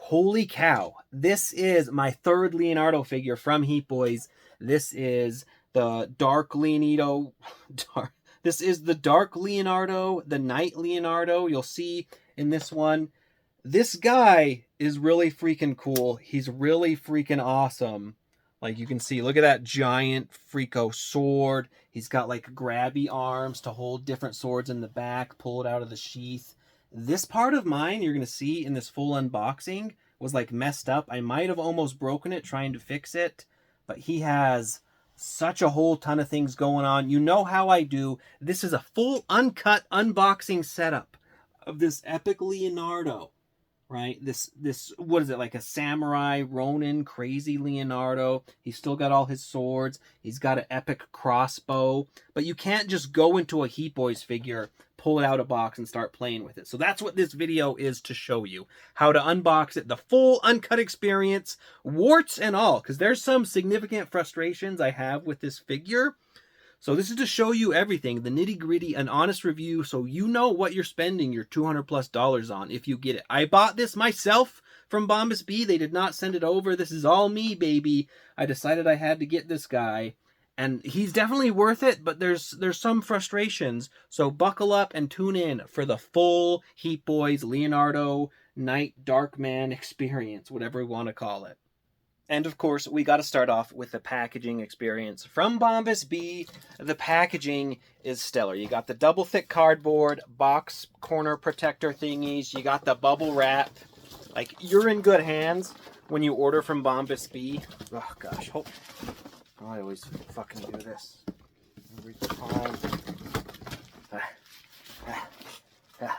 Holy cow. This is my third Leonardo figure from HeatBoys. This is the Dark Leonardo. This is the Dark Leonardo, the Night Leonardo. You'll see in this one. This guy is really freaking cool. He's really freaking awesome. Like you can see, look at that giant freako sword. He's got like grabby arms to hold different swords in the back, pull it out of the sheath. This part of mine, you're going to see in this full unboxing, was like messed up. I might have almost broken it trying to fix it, but he has such a whole ton of things going on. You know how I do. This is a full uncut unboxing setup of this epic Leonardo. Right, this what is it, like a samurai Ronin crazy Leonardo? He's still got all his swords. He's got an epic crossbow, but you can't just go into a HeatBoys figure, pull it out of a box, and start playing with it. So that's what this video is to show you, how to unbox it, the full uncut experience, warts and all, because there's some significant frustrations I have with this figure. So this is to show you everything, the nitty gritty, an honest review, so you know what you're spending your $200+ on if you get it. I bought this myself from Bombas B. They did not send it over. This is all me, baby. I decided I had to get this guy, and he's definitely worth it, but there's some frustrations. So buckle up and tune in for the full HeatBoys Leonardo Night Darkman experience, whatever we want to call it. And of course, we got to start off with the packaging experience. From Bombas B, the packaging is stellar. You got the double thick cardboard, box corner protector thingies. You got the bubble wrap. Like, you're in good hands when you order from Bombas B. Oh gosh, I always fucking do this. Every time.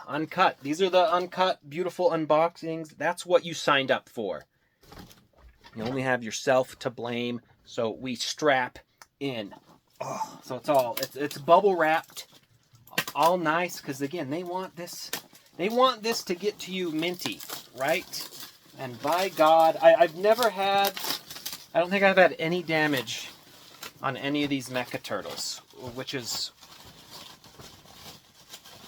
Uncut. These are the uncut, beautiful unboxings. That's what you signed up for. You only have yourself to blame, so we strap in. Oh, so it's bubble wrapped, all nice, because again, they want this to get to you minty, right? And by God, I don't think I've had any damage on any of these mecha turtles, which is,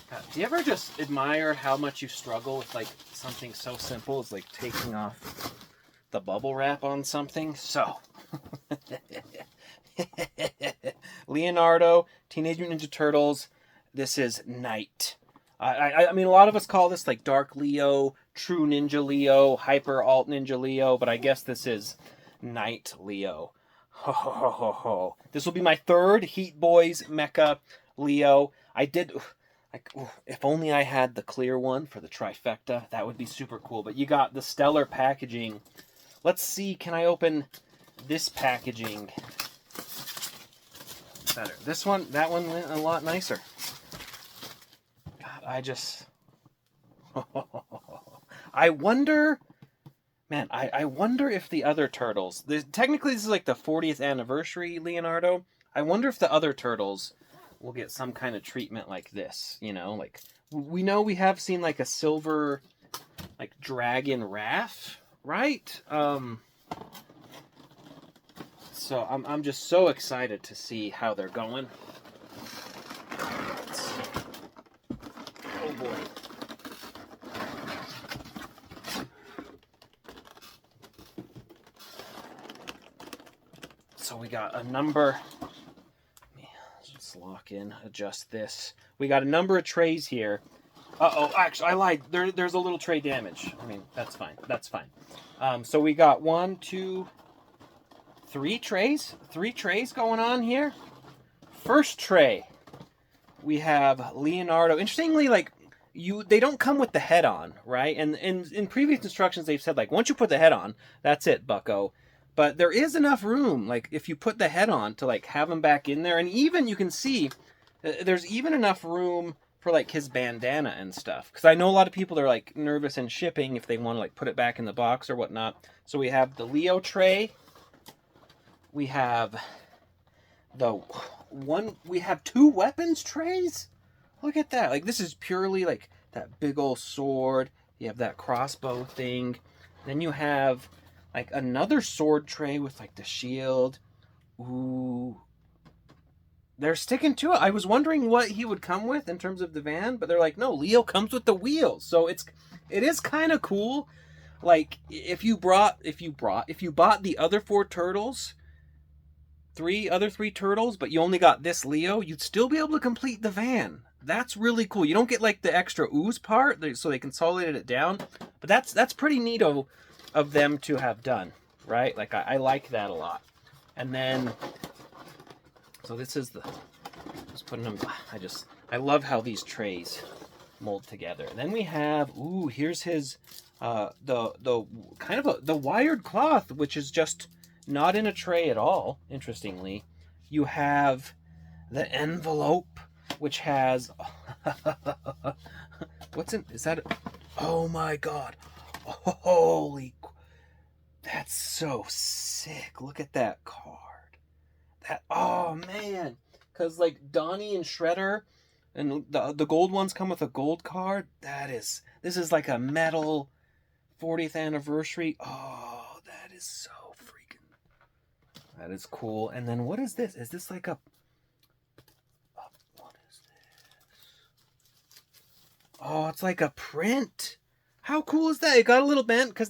God, do you ever just admire how much you struggle with like something so simple as like taking off the bubble wrap on something? So Leonardo, Teenage Mutant Ninja Turtles, this is Night. I mean, a lot of us call this like Dark Leo, True Ninja Leo, Hyper Alt Ninja Leo, but I guess this is Night Leo. Ho ho ho ho ho. This will be my third HeatBoys Mecha Leo. I did, like, if only I had the clear one for the trifecta, that would be super cool. But you got the stellar packaging. Let's see, can I open this packaging better? This one, that one went a lot nicer. God, I wonder, man, I wonder if the other turtles, technically this is like the 40th anniversary Leonardo. I wonder if the other turtles will get some kind of treatment like this, you know? Like, we know we have seen like a silver, like, dragon Raph, right? So I'm just so excited to see how they're going. Oh boy. So we got a number. Let's lock in, adjust this. We got a number of trays here. Uh-oh, actually, I lied. There's a little tray damage. I mean, that's fine. That's fine. So we got 1, 2, 3 trays. 3 trays going on here. First tray, we have Leonardo. Interestingly, like, they don't come with the head on, right? And in previous instructions, they've said, like, once you put the head on, that's it, bucko. But there is enough room, like, if you put the head on, to, like, have him back in there. And even, you can see, there's even enough room for, like, his bandana and stuff. Because I know a lot of people are, like, nervous in shipping if they want to, like, put it back in the box or whatnot. So we have the Leo tray. We have we have 2 weapons trays? Look at that. Like, this is purely, like, that big old sword. You have that crossbow thing. Then you have, like, another sword tray with, like, the shield. Ooh. They're sticking to it. I was wondering what he would come with in terms of the van, but they're like, no, Leo comes with the wheels. So it is kind of cool. Like, if you bought the other four turtles, other three turtles, but you only got this Leo, you'd still be able to complete the van. That's really cool. You don't get like the extra ooze part, so they consolidated it down, but that's pretty neato of them to have done, right? Like I like that a lot. And then, so this is the, just putting them. I love how these trays mold together. And then we have, ooh, here's his, the kind of the wired cloth, which is just not in a tray at all. Interestingly, you have the envelope, which has what's in? Is that? Oh my god! Holy, that's so sick! Look at that card. That, oh man, because like Donnie and Shredder, and the gold ones come with a gold card. This is like a metal 40th anniversary. Oh, that is so freaking. That is cool. And then what is this? Is this like a? What is this? Oh, it's like a print. How cool is that? It got a little bent because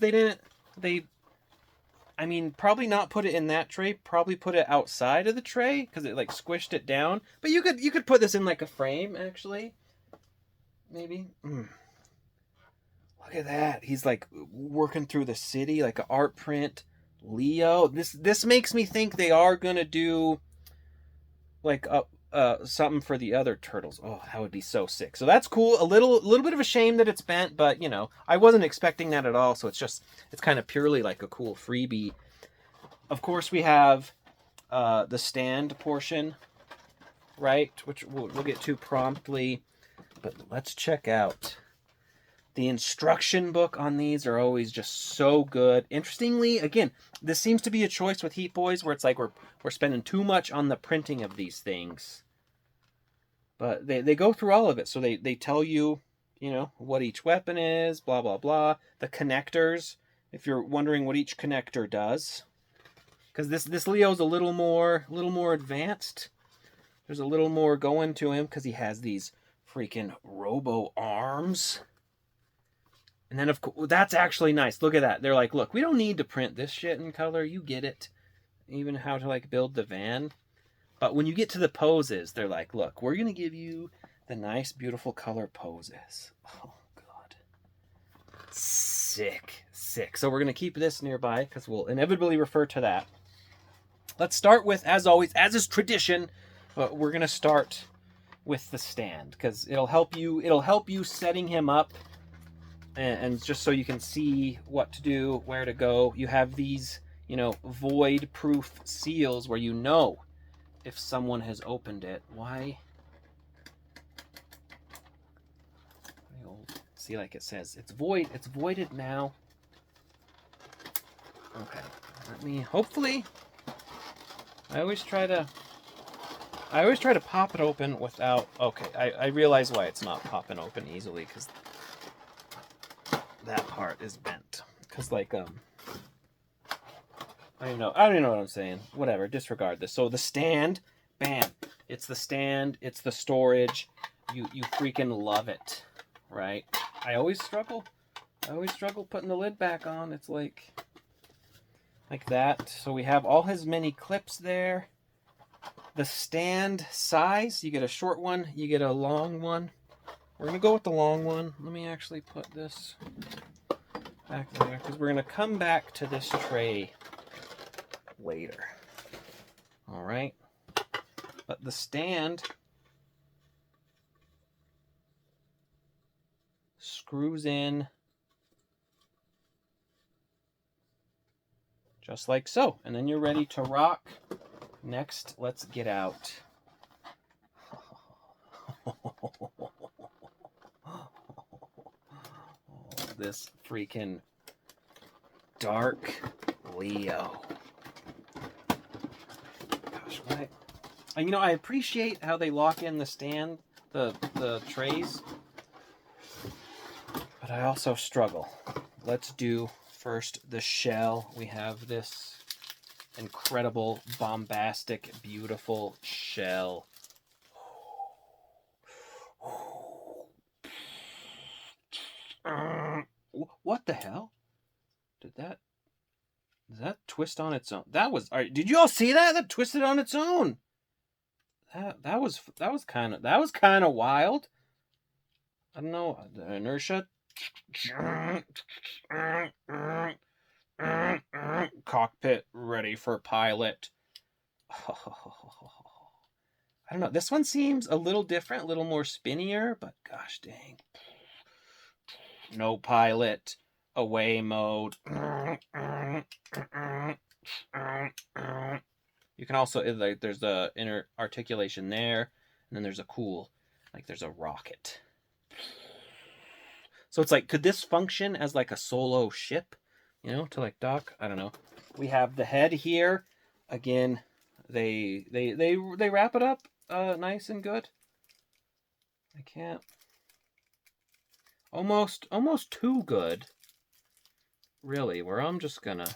I mean, probably not put it in that tray. Probably put it outside of the tray because it like squished it down. But you could put this in like a frame actually. Maybe. Look at that. He's like working through the city like an art print. Leo. This makes me think they are gonna do like something for the other turtles. Oh, that would be so sick. So that's cool. A little bit of a shame that it's bent, but you know, I wasn't expecting that at all. So it's kind of purely like a cool freebie. Of course, we have the stand portion, right? Which we'll get to promptly. But let's check out the instruction book on these. Are always just so good. Interestingly, again, this seems to be a choice with HeatBoys where it's like we're spending too much on the printing of these things. But they go through all of it. So they tell you, you know, what each weapon is, blah, blah, blah. The connectors, if you're wondering what each connector does. Because this Leo's a little more advanced. There's a little more going to him because he has these freaking robo arms. And then, of course, that's actually nice. Look at that. They're like, look, we don't need to print this shit in color. You get it. Even how to, like, build the van. But when you get to the poses, they're like, look, we're going to give you the nice, beautiful color poses. Oh, God. Sick. Sick. So we're going to keep this nearby because we'll inevitably refer to that. Let's start with, as always, as is tradition, we're going to start with the stand because it'll help you setting him up. And just so you can see what to do, where to go, you have these, you know, void-proof seals where you know if someone has opened it. Why? See, like it says, it's void. It's voided now. Okay, let me. Hopefully, I always try to pop it open without. Okay, I realize why it's not popping open easily because that part is bent. Because like I don't even know what I'm saying. Whatever, disregard this. So the stand, bam. It's the stand, it's the storage. You freaking love it, right? I always struggle putting the lid back on. It's like that. So we have all his mini clips there. The stand size, you get a short one, you get a long one. We're going to go with the long one. Let me actually put this back there because we're going to come back to this tray later. All right. But the stand screws in just like so. And then you're ready to rock. Next, let's get out. This freaking Dark Leo. Gosh, what? You know, I appreciate how they lock in the stand, the trays, but I also struggle. Let's do first the shell. We have this incredible, bombastic, beautiful shell. What the hell? Did that twist on its own? That was... did you all see that? That twisted on its own. That was kind of wild. I don't know. The inertia. Cockpit ready for pilot. I don't know. This one seems a little different, a little more spinnier, but gosh dang. No pilot. Away mode. You can also, like, there's the inner articulation there, and then there's a cool, like, there's a rocket. So it's like, could this function as like a solo ship, you know, to like dock? I don't know. We have the head here. Again, they wrap it up nice and good. I can't. Almost too good. Really, where I'm just gonna.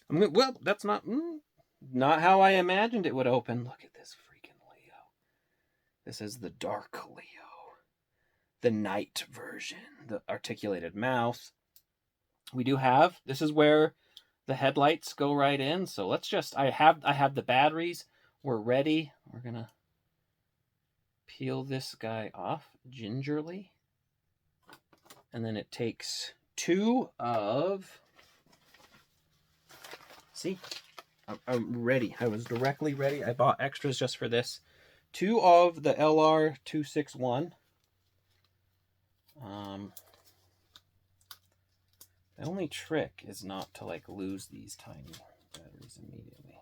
Well, that's not how I imagined it would open. Look at this freaking Leo. This is the Dark Leo. The night version, the articulated mouth. We do have, this is where the headlights go right in. So let's just, I have the batteries. We're ready. We're gonna peel this guy off gingerly. And then it takes two of, see, I'm ready. I was directly ready. I bought extras just for this. Two of the LR261. The only trick is not to like lose these tiny batteries immediately.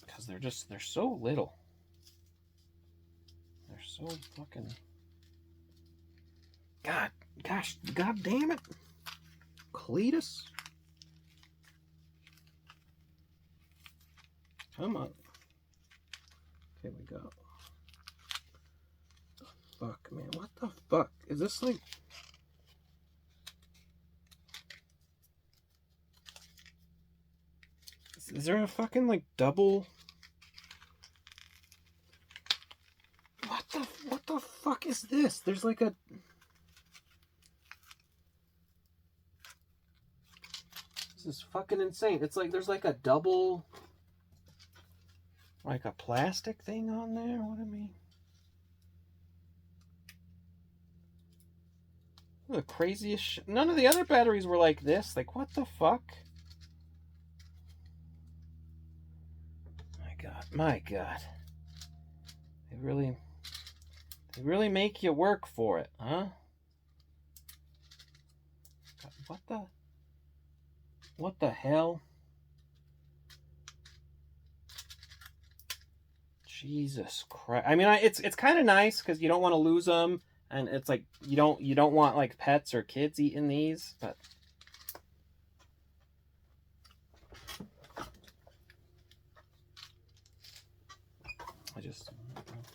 Because they're so little. They're so fucking. God damn it, Cletus. Come on. Here we go. Fuck, man. What the fuck? Is this like... Is there a fucking like double... What the fuck is this? There's like a... This is fucking insane. It's like there's like a double... Like a plastic thing on there? What do I mean? The craziest shit. None of the other batteries were like this. Like, what the fuck? My god. They really make you work for it, huh? God, what the hell? Jesus Christ. I mean, it's kind of nice because you don't want to lose them. And it's like, you don't want like pets or kids eating these, but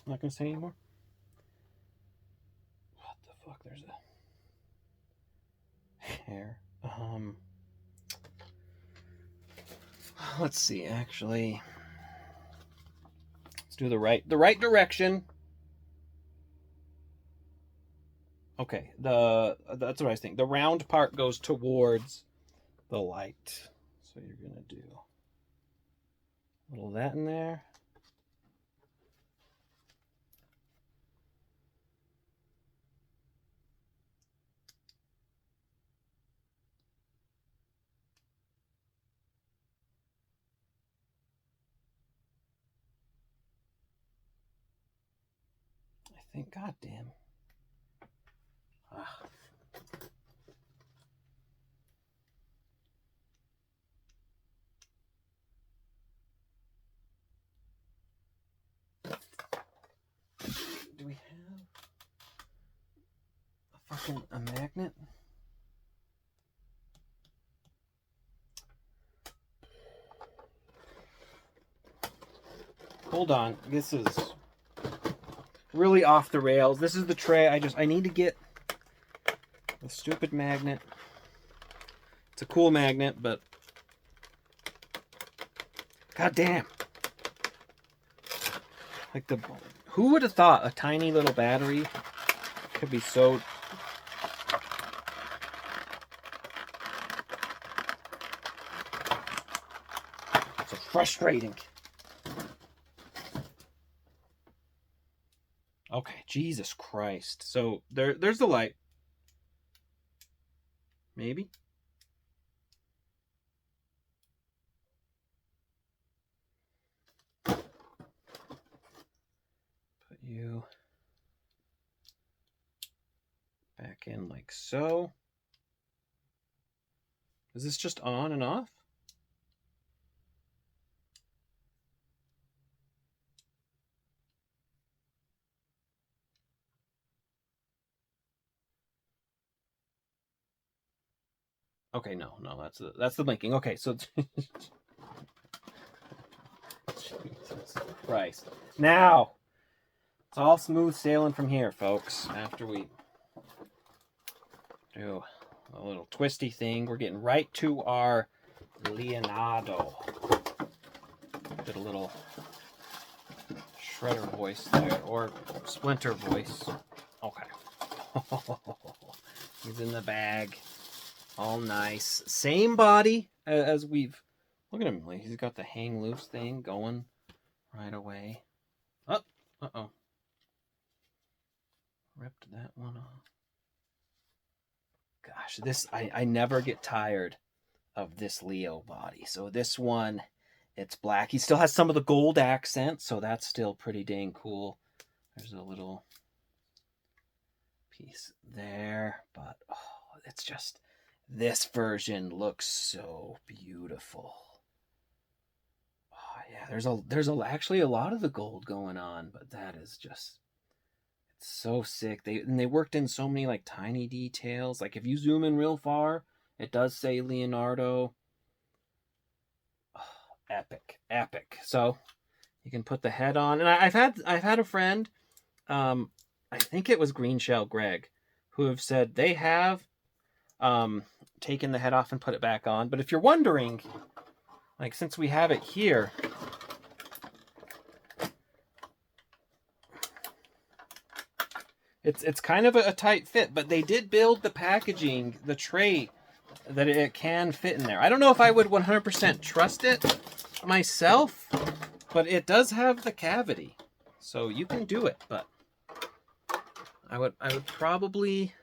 I'm not gonna say anymore. What the fuck? There's a hair. Let's see, actually. Let's do the right direction. Okay, that's what I was thinking. The round part goes towards the light. So you're gonna do a little of that in there. I think, goddamn. Do we have a magnet? Hold on, this is really off the rails. This is the tray. I need to get the stupid magnet. It's a cool magnet, but god damn. Like who would have thought a tiny little battery could be so... so frustrating. Okay, Jesus Christ. So there's the light. Maybe. Put you back in like so. Is this just on and off? Okay, no, that's the blinking. Okay, so Jesus Christ. Now it's all smooth sailing from here, folks. After we do a little twisty thing, we're getting right to our Leonardo. Did a little shredder voice there, or splinter voice. Okay. He's in the bag. All nice. Same body as we've... Look at him. He's got the hang loose thing going right away. Oh, uh-oh. Ripped that one off. Gosh, this... I never get tired of this Leo body. So this one, it's black. He still has some of the gold accent, so that's still pretty dang cool. There's a little piece there, but oh, it's just... This version looks so beautiful. Oh yeah, there's actually a lot of the gold going on, but that is just, it's so sick. They worked in so many like tiny details. Like if you zoom in real far, it does say Leonardo. Oh, epic, epic. So you can put the head on, and I've had a friend, I think it was Green Shell Greg, who have said they have taken the head off and put it back on. But if you're wondering, like since we have it here, it's kind of a tight fit, but they did build the packaging, the tray, that it can fit in there. I don't know if I would 100% trust it myself, but it does have the cavity, so you can do it. But I would probably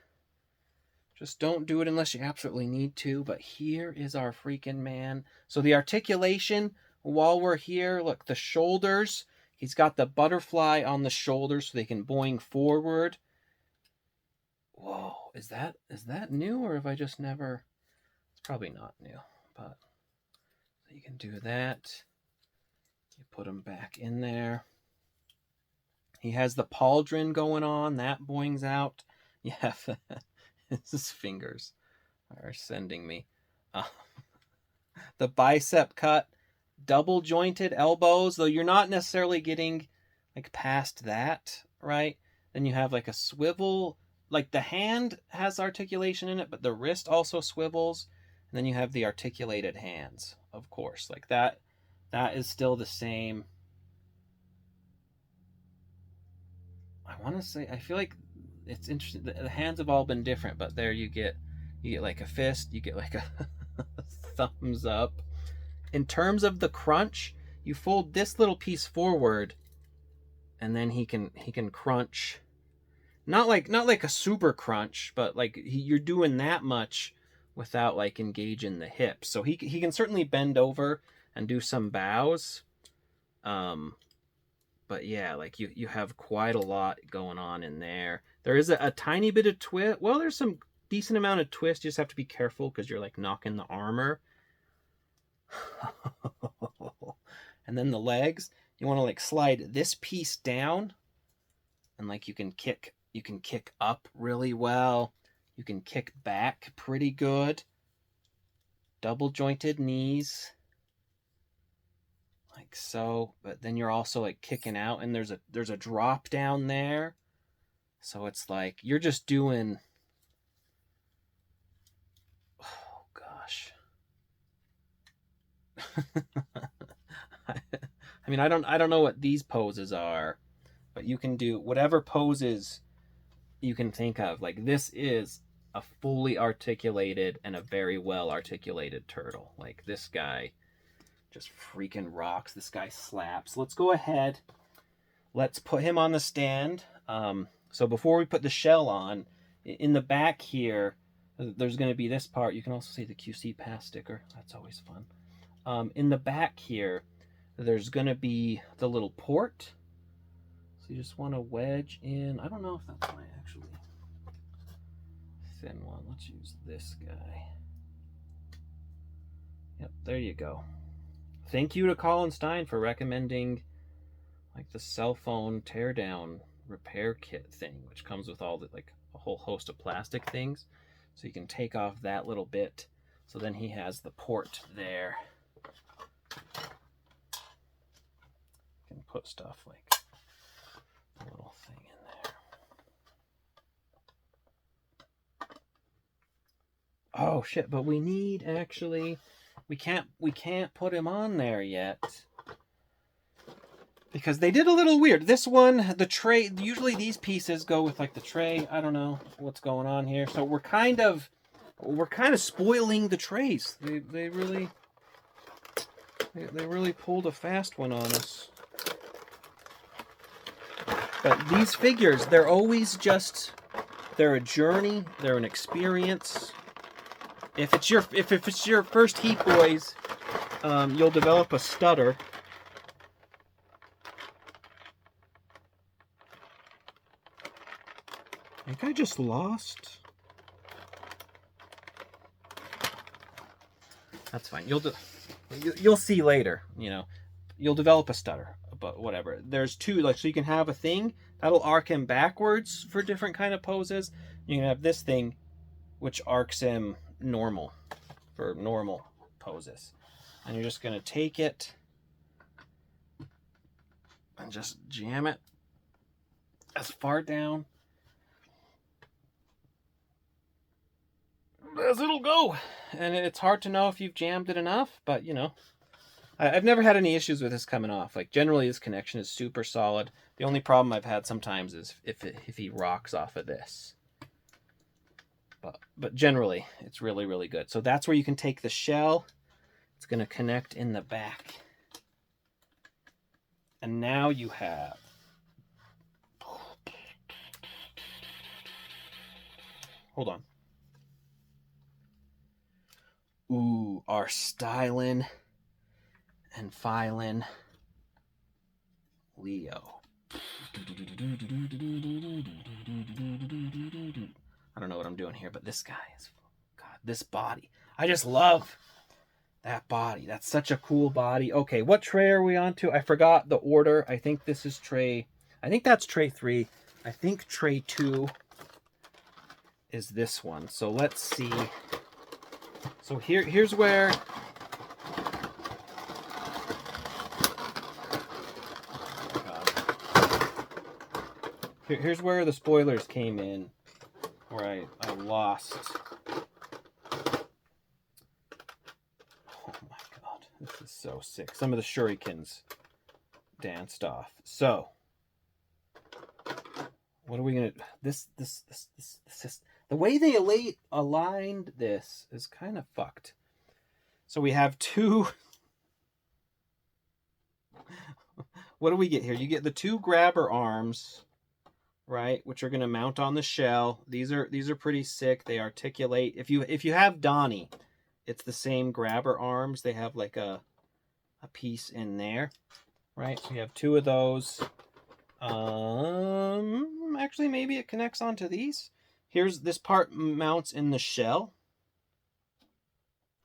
just don't do it unless you absolutely need to. But here is our freaking man. So the articulation, while we're here, look, the shoulders, he's got the butterfly on the shoulders so they can boing forward. Whoa, is that new, or have I just never... It's probably not new, but you can do that. You put him back in there. He has the pauldron going on, that boings out. Yeah, his fingers are sending me. The bicep cut, double jointed elbows, though you're not necessarily getting like past that, right? Then you have like a swivel, like the hand has articulation in it, but the wrist also swivels. And then you have the articulated hands, of course, like that is still the same. I want to say, I feel like it's interesting. The hands have all been different, but there you get like a fist, you get like a thumbs up. In terms of the crunch, you fold this little piece forward, and then he can crunch. Not like a super crunch, but like you're doing that much without like engaging the hips. So he can certainly bend over and do some bows. But yeah, like you have quite a lot going on in there. There is a tiny bit of twist. Well, there's some decent amount of twist. You just have to be careful because you're like knocking the armor. And then the legs, you want to like slide this piece down, and like you can kick up really well. You can kick back pretty good. Double jointed knees. Like so, but then you're also like kicking out, and there's a drop down there. So it's like you're just doing, oh gosh. I mean, I don't know what these poses are, but you can do whatever poses you can think of. Like, this is a fully articulated and a very well articulated turtle. Like, this guy just freaking rocks. This guy slaps. Let's go ahead. Let's put him on the stand. So before we put the shell on, in the back here, there's going to be this part. You can also see the QC Pass sticker. That's always fun. In the back here, there's going to be the little port. So you just want to wedge in. I don't know if that's my actually thin one. Let's use this guy. Yep, there you go. Thank you to Colin Stein for recommending like the cell phone teardown repair kit thing, which comes with all the like a whole host of plastic things. So you can take off that little bit. So then he has the port there. You can put stuff like a little thing in there. Oh shit, but we need actually we can't put him on there yet. Because they did a little weird. This one, the tray, usually these pieces go with like the tray. I don't know what's going on here. So we're kind of spoiling the trays. They really pulled a fast one on us. But these figures, they're always just, they're a journey, they're an experience. If it's your first HeatBoys, you'll develop a stutter. I think I just lost. That's fine. You'll see later. You know, you'll develop a stutter, but whatever. There's two, like, so you can have a thing that'll arc him backwards for different kind of poses. You can have this thing, which arcs him normal for normal poses, and you're just gonna take it and just jam it as far down as it'll go. And it's hard to know if you've jammed it enough, but you know, I've never had any issues with this coming off. Like, generally this connection is super solid. The only problem I've had sometimes is if he rocks off of this. But generally it's really, really good. So that's where you can take the shell. It's going to connect in the back. And now you have hold on. Ooh, our styling and filing Leo. I don't know what I'm doing here, but this guy is, God, this body. I just love that body. That's such a cool body. Okay, what tray are we on to? I forgot the order. I think this is tray, I think that's tray 3. I think tray 2 is this one. So let's see. So here's where here's where the spoilers came in, where I lost. Oh my god, this is so sick. Some of the shurikens danced off. So what are we gonna? This is the way they aligned this is kind of fucked. So we have two. What do we get here? You get the two grabber arms, right, which are going to mount on the shell. These are pretty sick. They articulate. If you have Donnie, it's the same grabber arms. They have like a piece in there, right? So you have two of those. Actually, maybe it connects onto these. Here's this part mounts in the shell,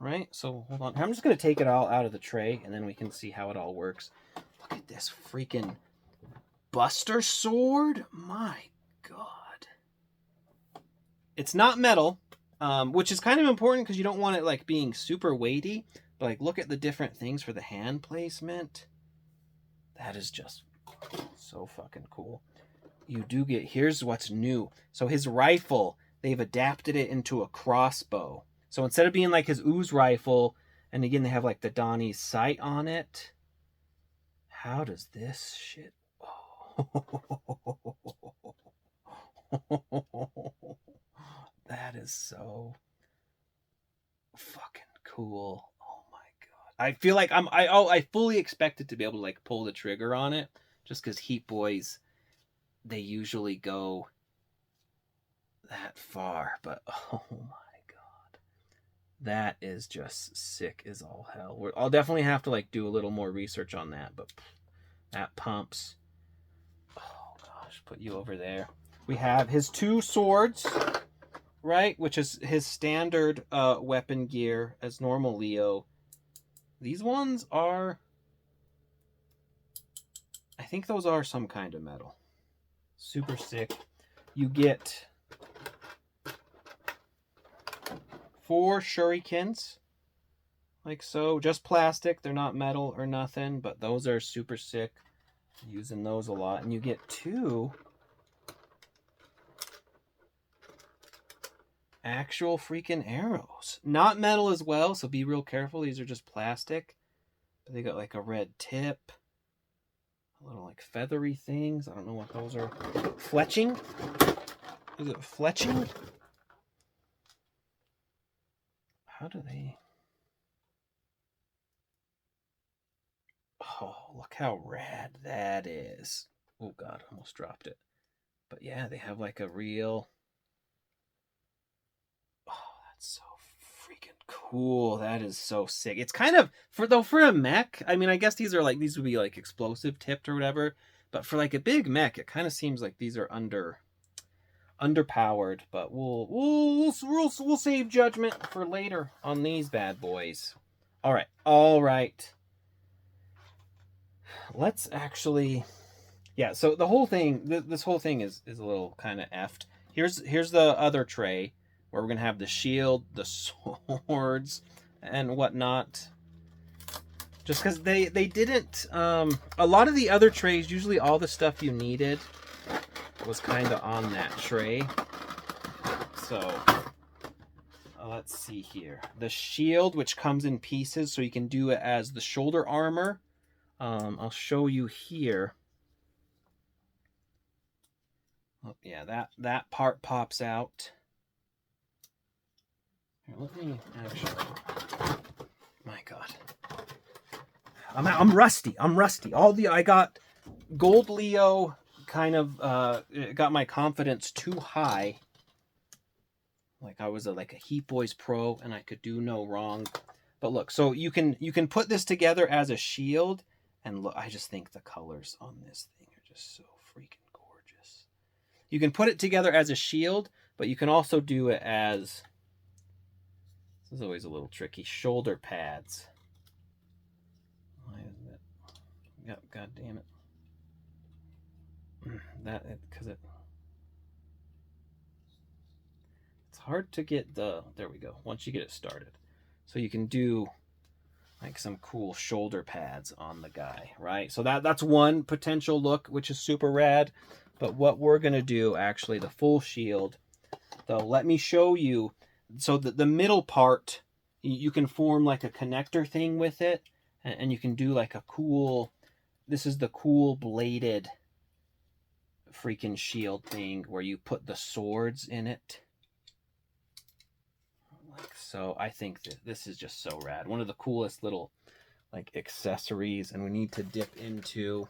right? So hold on. I'm just going to take it all out of the tray, and then we can see how it all works. Look at this freaking Buster sword. My god. It's not metal, which is kind of important because you don't want it like being super weighty. But like, look at the different things for the hand placement. That is just so fucking cool. You do get, here's what's new. So his rifle, they've adapted it into a crossbow. So instead of being like his ooze rifle, and again, they have like the Donnie's sight on it. How does this shit... Oh. That is so fucking cool. Oh my god. I feel like I fully expected to be able to like pull the trigger on it just cuz HeatBoys, they usually go that far, but oh my god. That is just sick as all hell. I'll definitely have to like do a little more research on that, but that pumps. Oh gosh, put you over there. We have his two swords, right? Which is his standard weapon gear as normal Leo. These ones are... I think those are some kind of metal. Super sick. You get 4 shurikens. Like so. Just plastic. They're not metal or nothing. But those are super sick. Using those a lot. And you get 2... actual freaking arrows. Not metal as well, so be real careful. These are just plastic. But they got like a red tip. A little like feathery things. I don't know what those are. Fletching? Is it fletching? How do they... Oh, look how rad that is. Oh god, almost dropped it. But yeah, they have like a real... so freaking cool. That is so sick. It's kind of for a mech. I mean, I guess these would be like explosive tipped or whatever. But for like a big mech, it kind of seems like these are underpowered. But we'll save judgment for later on these bad boys. All right. Let's actually, yeah. So the whole thing, this whole thing is a little kind of effed. Here's the other tray, where we're going to have the shield, the swords, and whatnot. Just because they didn't... a lot of the other trays, usually all the stuff you needed was kind of on that tray. So, let's see here. The shield, which comes in pieces, so you can do it as the shoulder armor. I'll show you here. Oh, yeah, that part pops out. Let me actually... My god. I'm rusty. I got Gold Leo kind of got my confidence too high. Like I was like a HeatBoys pro and I could do no wrong. But look, so you can put this together as a shield, and look, I just think the colors on this thing are just so freaking gorgeous. You can put it together as a shield, but you can also do it as... This is always a little tricky. Shoulder pads. Why isn't it? Yep, god damn it. It's hard to get the... There we go. Once you get it started. So you can do like some cool shoulder pads on the guy, right? So that's one potential look, which is super rad. But what we're going to do, actually, the full shield, though, let me show you. So the middle part, you can form like a connector thing with it, and you can do like a cool... This is the cool bladed freaking shield thing where you put the swords in it. Like so. I think that this is just so rad. One of the coolest little like accessories, and we need to dip into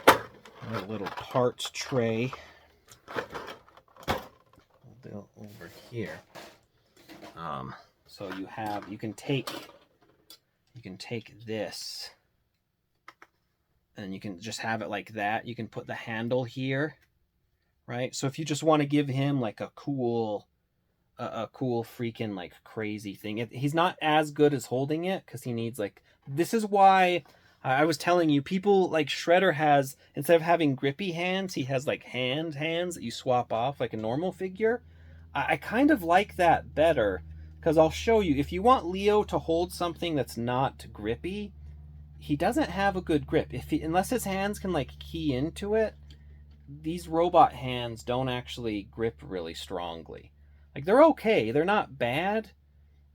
a little parts tray. Over here. So you can take this, and you can just have it like that. You can put the handle here, right? So if you just want to give him like a cool freaking like crazy thing, he's not as good as holding it because he needs like... This is why I was telling you, people like Shredder has, instead of having grippy hands, he has like hands that you swap off like a normal figure. I kind of like that better, because I'll show you, if you want Leo to hold something that's not grippy, he doesn't have a good grip. Unless his hands can like key into it, these robot hands don't actually grip really strongly. Like they're okay, they're not bad,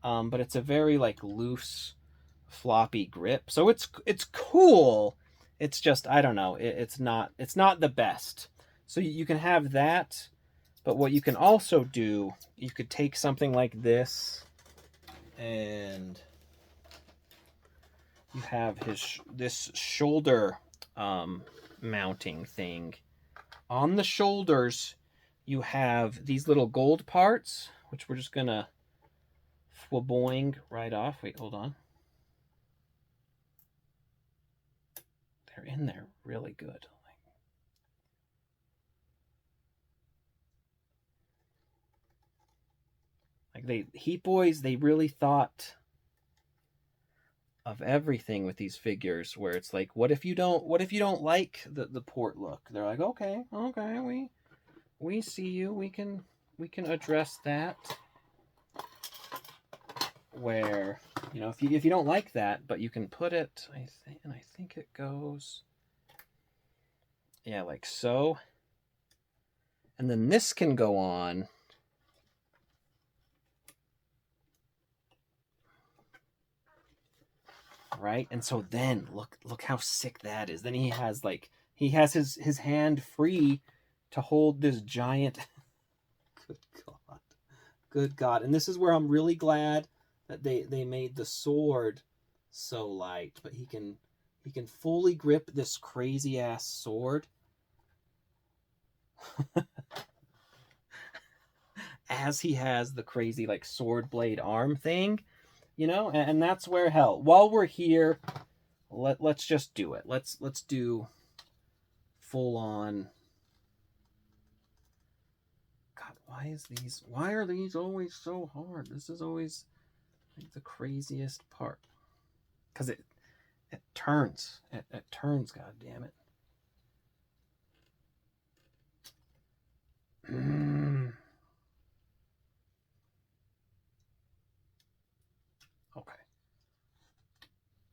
but it's a very like loose, floppy grip. So it's cool. It's just, I don't know, it's not the best. So you can have that, but what you can also do, you could take something like this, and you have this shoulder mounting thing. On the shoulders, you have these little gold parts, which we're just gonna fwaboing right off. Wait, hold on. They're in there really good. Like HeatBoys, they really thought of everything with these figures, where it's like, what if you don't like the port look? They're like, okay, we see you. We can address that. Where, you know, if you don't like that, but you can put it, I think it goes, yeah, like so. And then this can go on. Right? And so then look how sick that is. Then he has his hand free to hold this giant good God. Good God. And this is where I'm really glad that they made the sword so light, but he can fully grip this crazy ass sword. As he has the crazy like sword blade arm thing, you know, and that's where, hell, while we're here, let's just do it. Let's do full on. God, why are these always so hard? This is always like the craziest part, because it turns, it turns, god damn it.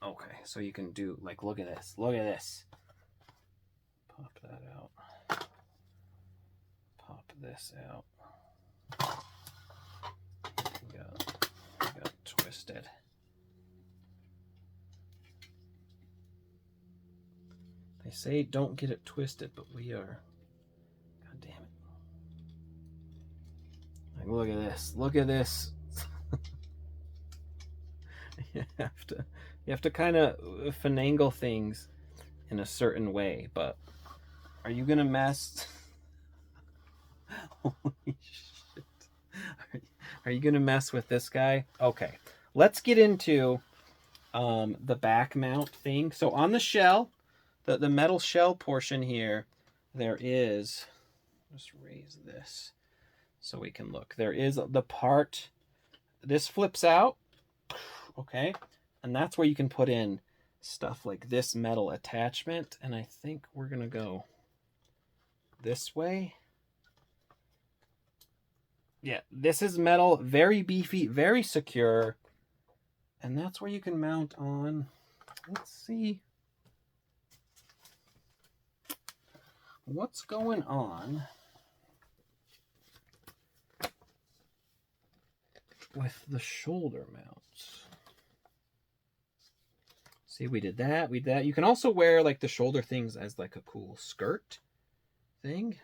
Okay, so you can do, like, look at this. Pop that out. Pop this out. You got twisted. They say don't get it twisted, but we are. God damn it. Like, look at this. Look at this. you have to kind of finagle things in a certain way, but are you gonna mess? Holy shit. Are you gonna mess with this guy? Okay, let's get into the back mount thing. So on the shell, the metal shell portion here, there is, just raise this so we can look. There is the part, this flips out, okay? And that's where you can put in stuff like this metal attachment. And I think we're gonna go this way. Yeah, this is metal, very beefy, very secure. And that's where you can mount on, let's see. What's going on with the shoulder mounts? See, we did that. You can also wear like the shoulder things as like a cool skirt thing.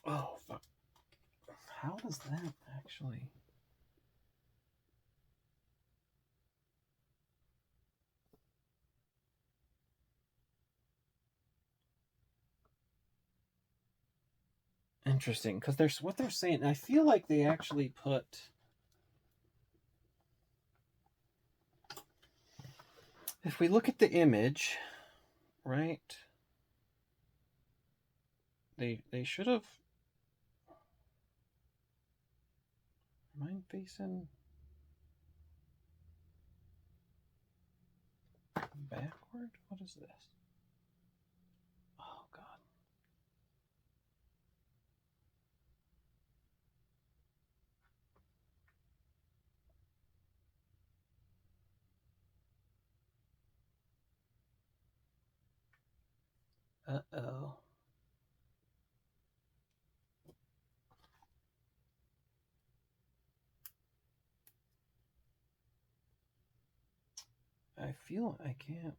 Oh, fuck. How does that actually... Interesting, because there's what they're saying. I feel like they actually put... If we look at the image, right? They should have... Am I facing backward? What is this? Oh, God. Uh-oh. I feel I can't.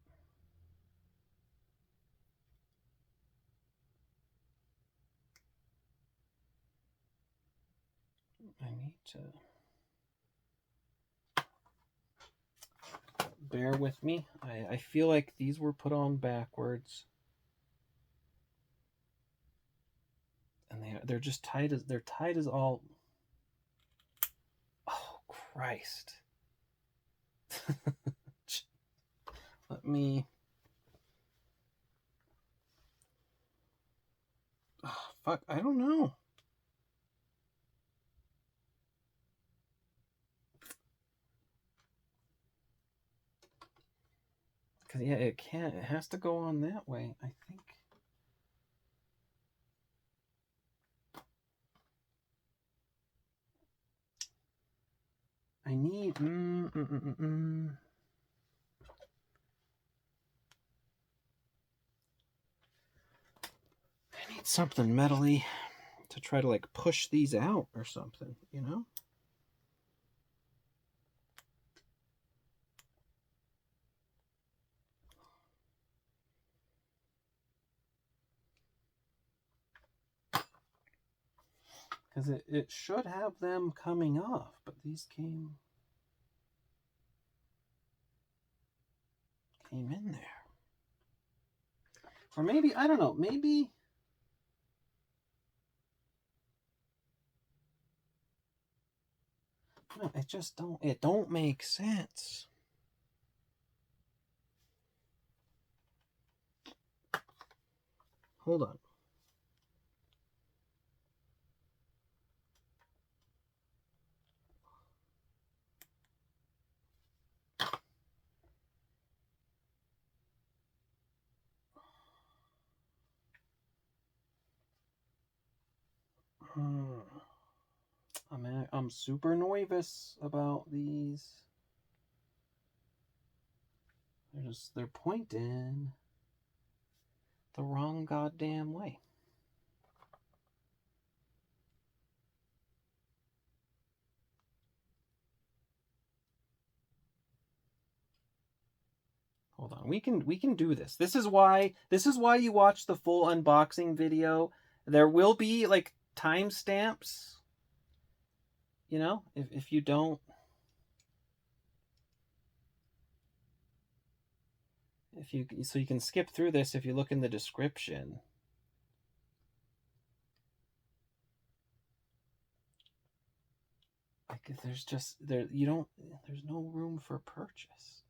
I need to bear with me. I feel like these were put on backwards. And they're just tight as all. Oh Christ. Let me. Oh, fuck, I don't know. Because yeah, it can't. It has to go on that way, I think. I need. I need something metally to try to like push these out or something, you know? Because it should have them coming off, but these came in there. Or maybe, I don't know, maybe... No, it don't make sense. Hold on. I'm super nervous about these. They're pointing the wrong goddamn way. Hold on. We can do this. This is why you watch the full unboxing video. There will be like timestamps. You know, if you don't, so you can skip through this if you look in the description. Like there's no room for purchase.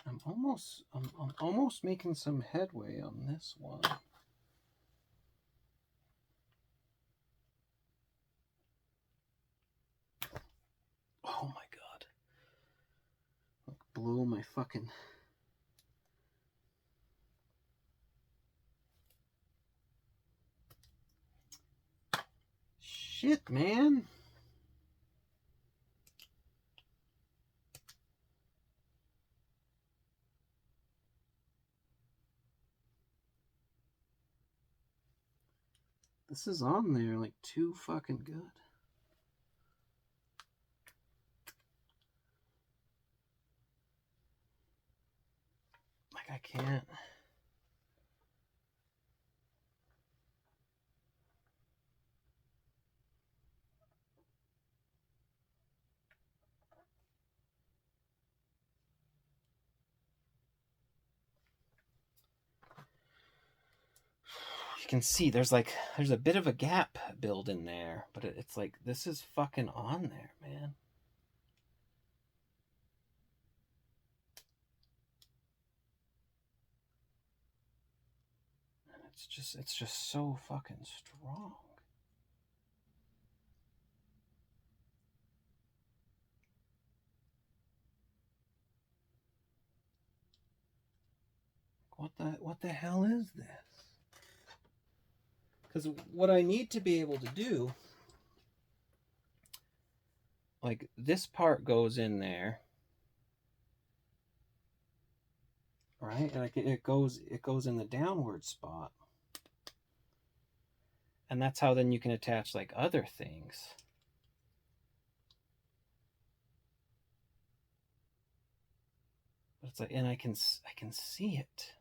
I'm almost making some headway on this one. Oh my god. Like blow my fucking... Shit, man. This is on there like too fucking good. Like I can't. You can see there's a bit of a gap build in there, but it's like this is fucking on there, man. And it's just so fucking strong. What the hell is this? Because what I need to be able to do, like this part goes in there, right? Like it goes in the downward spot, And that's how then you can attach like other things. But it's like, and I can see it.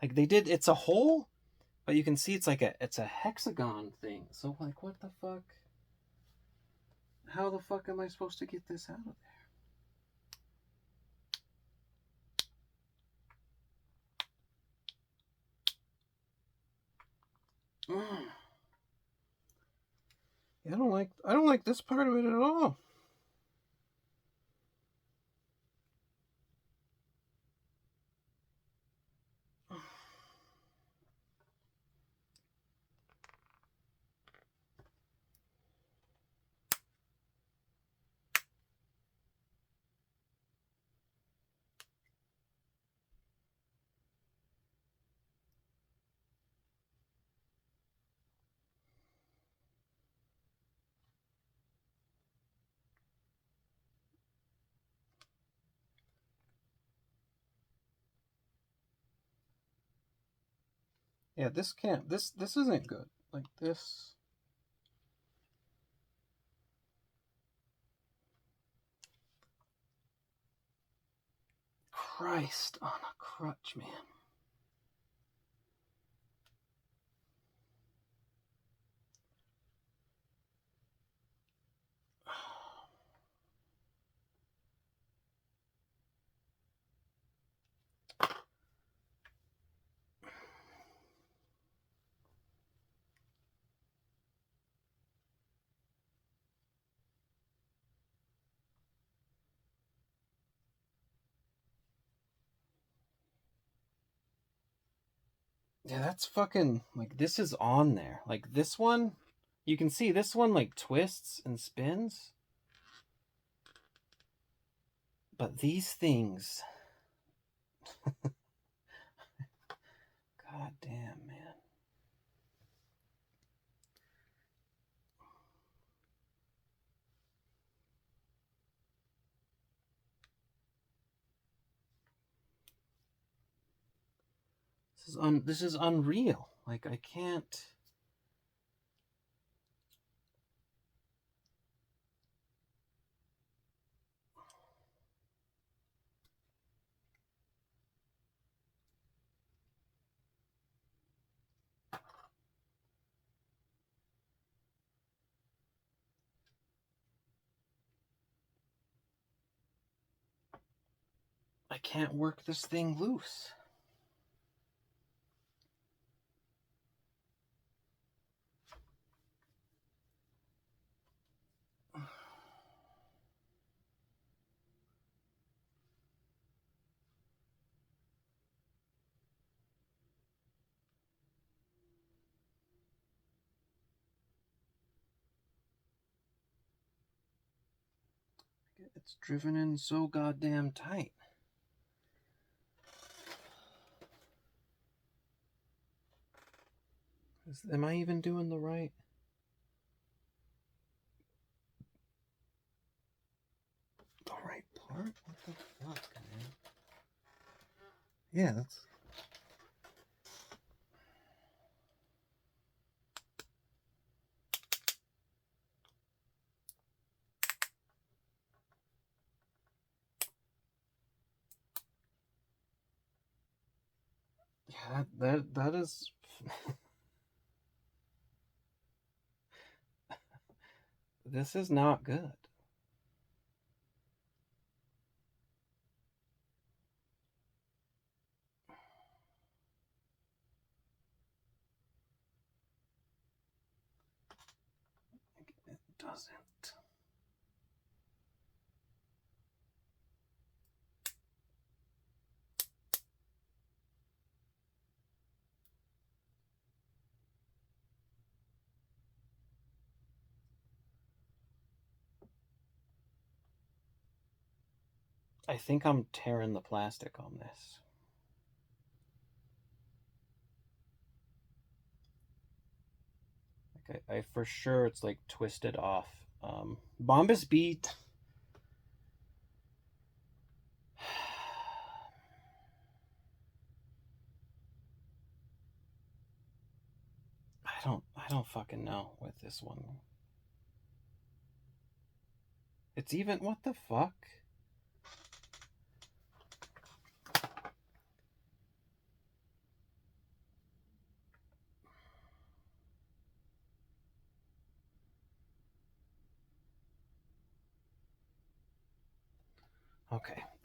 Like they did, it's a hole, but you can see it's like it's a hexagon thing. So like, what the fuck? How the fuck am I supposed to get this out of there? I don't like this part of it at all. Yeah, this can't. This isn't good. Like this. Christ on a crutch, man. Yeah, that's fucking, like, this is on there. Like, this one, you can see this one, like, twists and spins. But these things... God damn, man. This is unreal. Like, I can't... I can't work this thing loose. It's driven in so goddamn tight. Am I even doing the right part? What the fuck, man? Yeah, that's... Yeah, that is... This is not good. It doesn't. I think I'm tearing the plastic on this. Like I for sure it's like twisted off. Bombus Beat. I I don't fucking know with this one. It's even, what the fuck?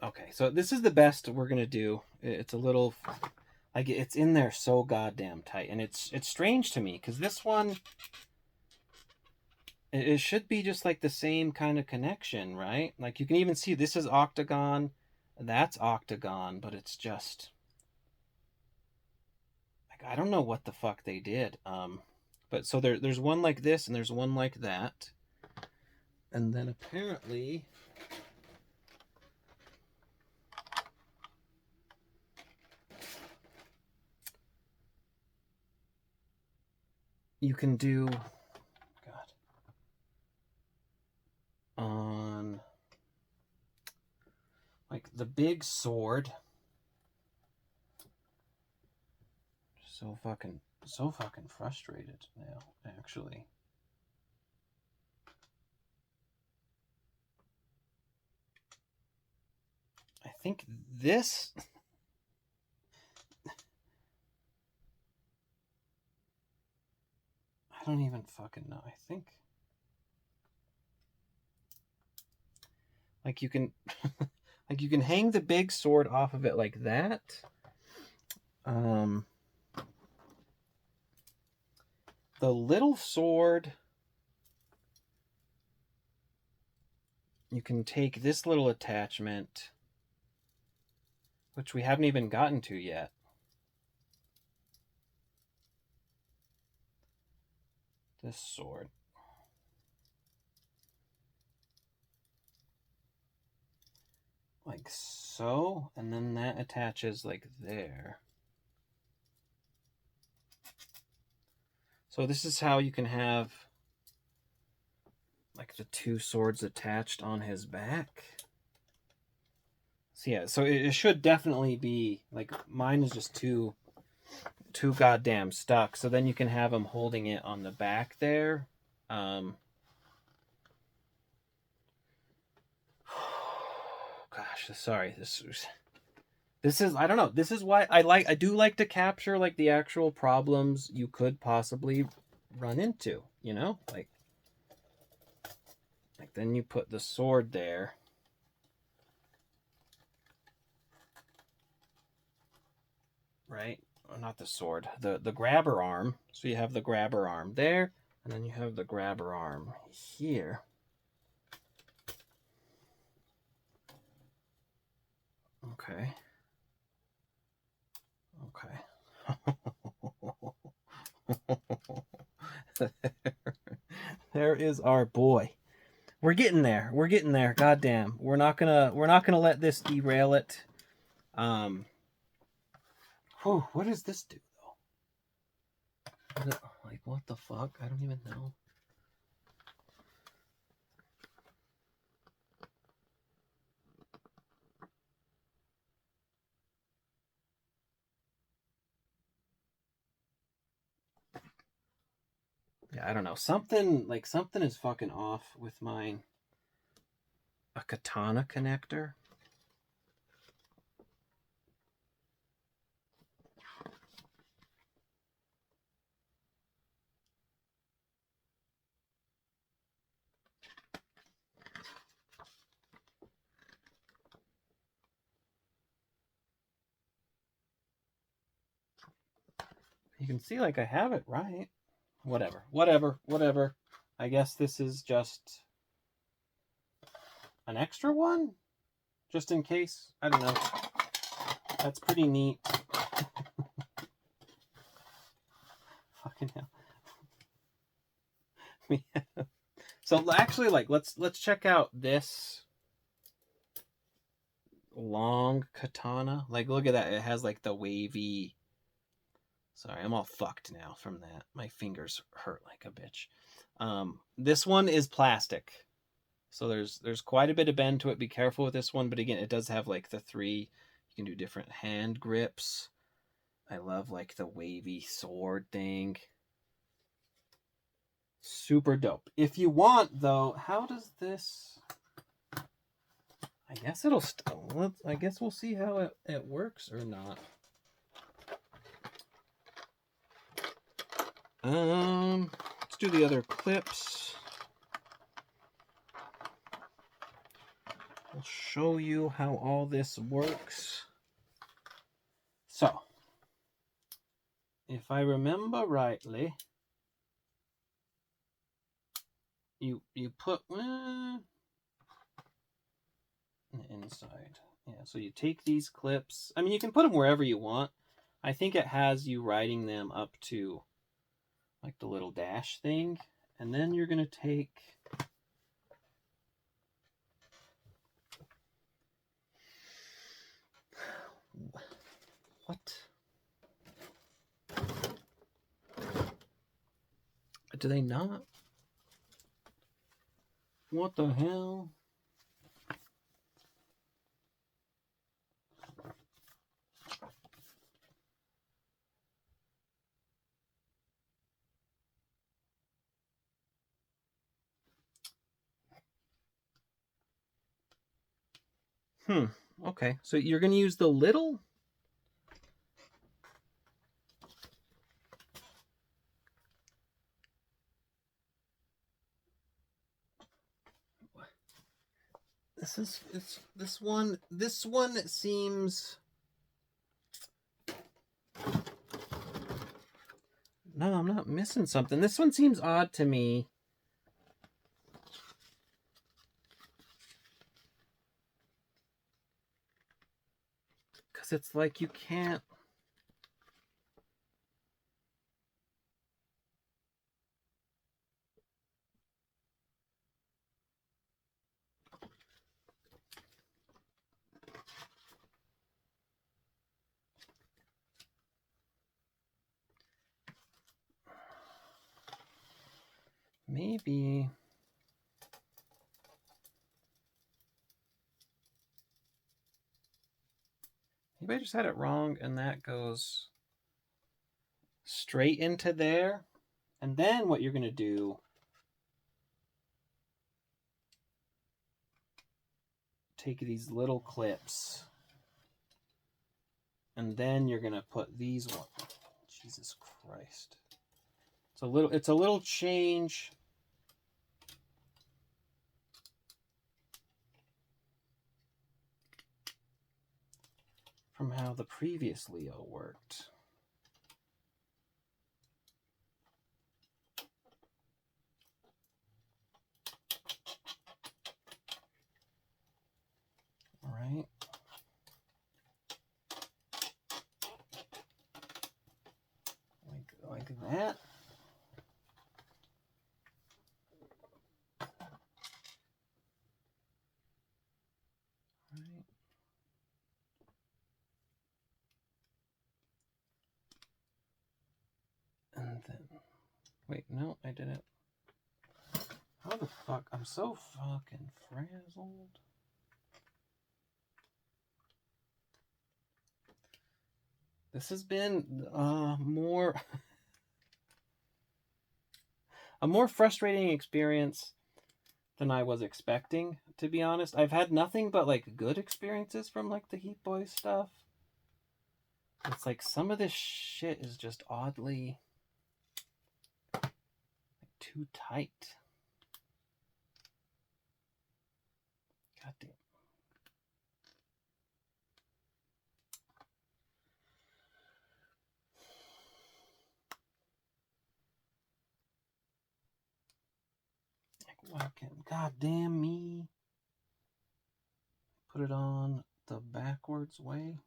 Okay, so this is the best we're gonna do. It's a little, like, it's in there so goddamn tight, and it's strange to me because this one, it should be just like the same kind of connection, right? Like, you can even see this is octagon, that's octagon, but it's just, like, I don't know what the fuck they did. But so there's one like this and there's one like that, and then apparently you can do, God, on like the big sword. So fucking frustrated now, actually. I think this, I don't even fucking know. I think, like, you can like, you can hang the big sword off of it like that. The little sword, you can take this little attachment, which we haven't even gotten to yet. This sword. Like so, and then that attaches like there. So this is how you can have like the two swords attached on his back. So yeah, so it should definitely be, like, mine is just too goddamn stuck. So then you can have him holding it on the back there. Gosh, sorry. This is, I don't know. This is why I do like to capture like the actual problems you could possibly run into, you know? Like then you put the sword there. Right? Or not the sword, the grabber arm. So you have the grabber arm there, and then you have the grabber arm here. Okay. There is our boy. We're getting there. We're getting there. Goddamn. We're not gonna let this derail it. What does this do though? Like, what the fuck? I don't even know. Yeah, I don't know. Something is fucking off with mine. A katana connector. You can see, like, I have it right. Whatever. I guess this is just an extra one? Just in case? I don't know. That's pretty neat. Fucking hell. So actually, like, let's check out this long katana. Like, look at that. It has like the wavy. Sorry, I'm all fucked now from that. My fingers hurt like a bitch. This one is plastic, so there's quite a bit of bend to it. Be careful with this one, but again, it does have like the three. You can do different hand grips. I love like the wavy sword thing. Super dope. If you want, though, how does this... I guess it'll... I guess we'll see how it works or not. Let's do the other clips. I'll show you how all this works. So, if I remember rightly, you put the inside. Yeah, so you take these clips. I mean, you can put them wherever you want. I think it has you riding them up to like the little dash thing. And then you're going to take... What? Do they not? What the hell? Okay, so you're going to use the little... This one seems... No, I'm not missing something. This one seems odd to me. Because it's like you can't... Maybe I just had it wrong, and that goes straight into there. And then what you're going to do, take these little clips, and then you're going to put these ones. Jesus Christ. It's a little change. From how the previous Leo worked. All right. Like that. Right. And then, wait, no, I didn't. How the fuck? I'm so fucking frazzled. This has been a more frustrating experience than I was expecting, to be honest. I've had nothing but like good experiences from like the HeatBoys stuff. It's like some of this shit is just oddly like, too tight. God damn. Why can't, God damn me. Put it on the backwards way.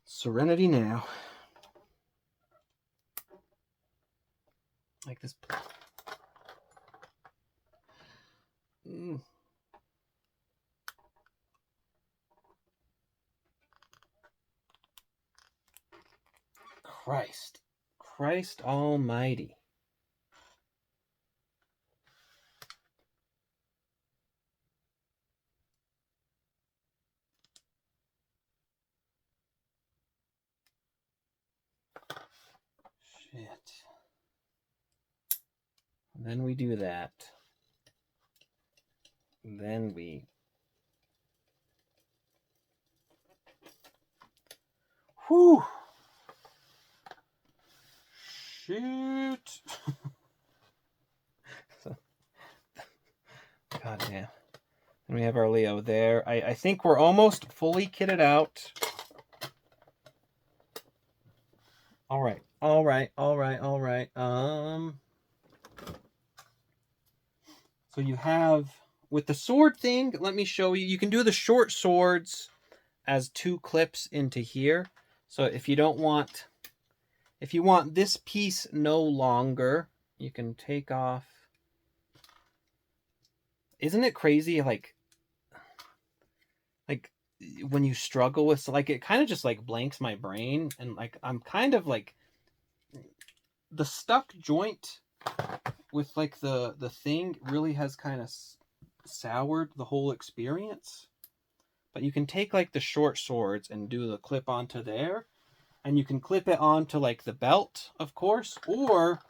Serenity now. Like this. Christ almighty. Shit. And then we do that. And then we... Whew! Shoot! God damn. And we have our Leo there. I think we're almost fully kitted out. Alright. So you have, with the sword thing, let me show you. You can do the short swords as 2 clips into here. So if you don't want, if you want this piece no longer, you can take off. Isn't it crazy? Like when you struggle with, like, it kind of just like blanks my brain, and like I'm kind of like the stuck joint with like the thing really has kind of soured the whole experience. But you can take like the short swords and do the clip onto there, and you can clip it onto like the belt, of course, or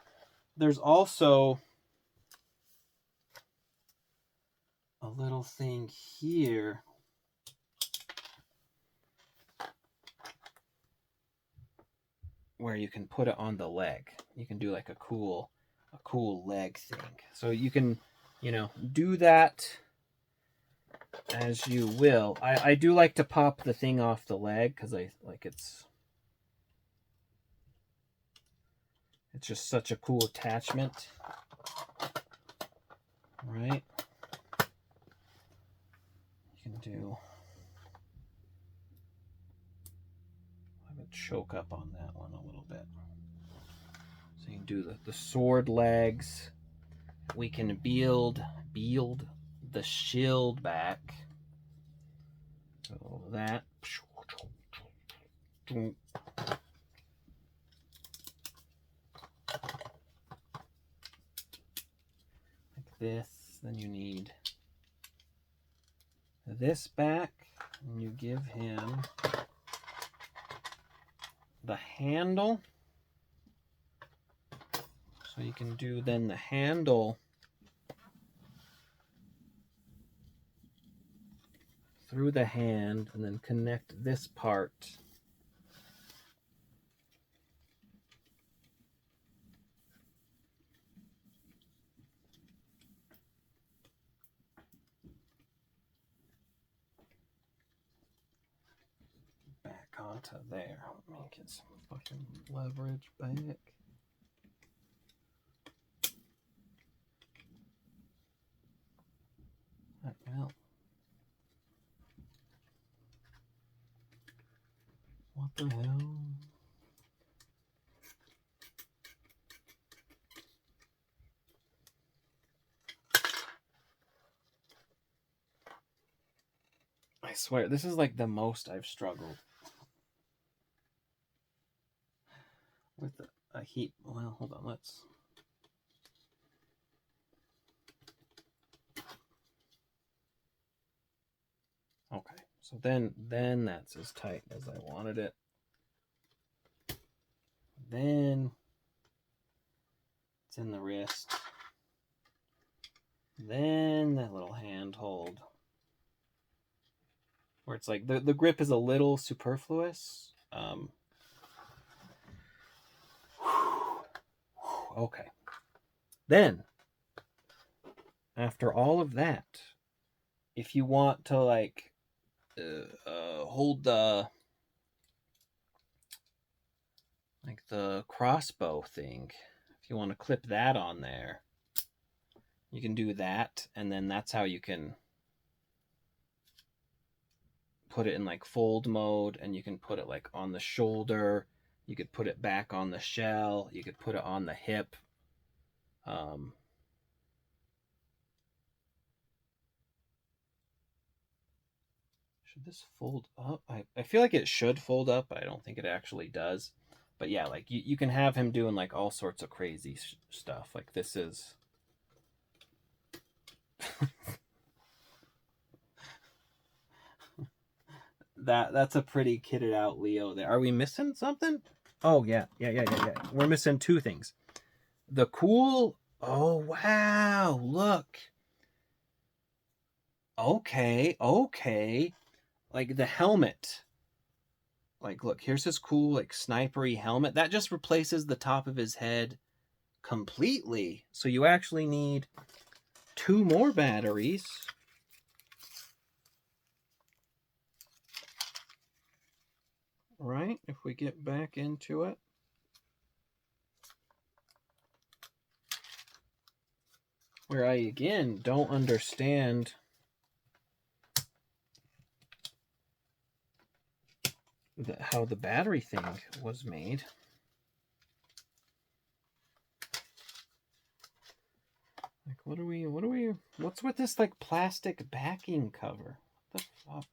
there's also a little thing here where you can put it on the leg. You can do like a cool leg thing. So you can, you know, do that as you will. I do like to pop the thing off the leg because I like it's just such a cool attachment. Right? You can do, I would choke up on that one a little bit. So you can do the sword legs. We can build the shield back. So that. Like this. Then you need this back, and you give him the handle. So you can do then the handle through the hand, and then connect this part back onto there. Let me get some fucking leverage back. Well, what the hell? I swear, this is like the most I've struggled with a heat. Well, hold on, let's... Okay, so then that's as tight as I wanted it. Then it's in the wrist. Then that little handhold, where it's like the grip is a little superfluous. Okay. Then, after all of that, if you want to like hold the crossbow thing, if you want to clip that on there, you can do that, and then that's how you can put it in like fold mode, and you can put it like on the shoulder, you could put it back on the shell, you could put it on the hip. Should this fold up? I feel like it should fold up, but I don't think it actually does. But yeah, like you can have him doing like all sorts of crazy stuff. Like this is... that's a pretty kitted out Leo there. Are we missing something? Oh, yeah. We're missing two things. The cool... Oh, wow. Look. Okay. Like, the helmet. Like, look, here's his cool, like, snipery helmet. That just replaces the top of his head completely. So you actually need 2 more batteries. Right? If we get back into it. Where I, again, don't understand how the battery thing was made. Like, what's with this, like, plastic backing cover? What the fuck?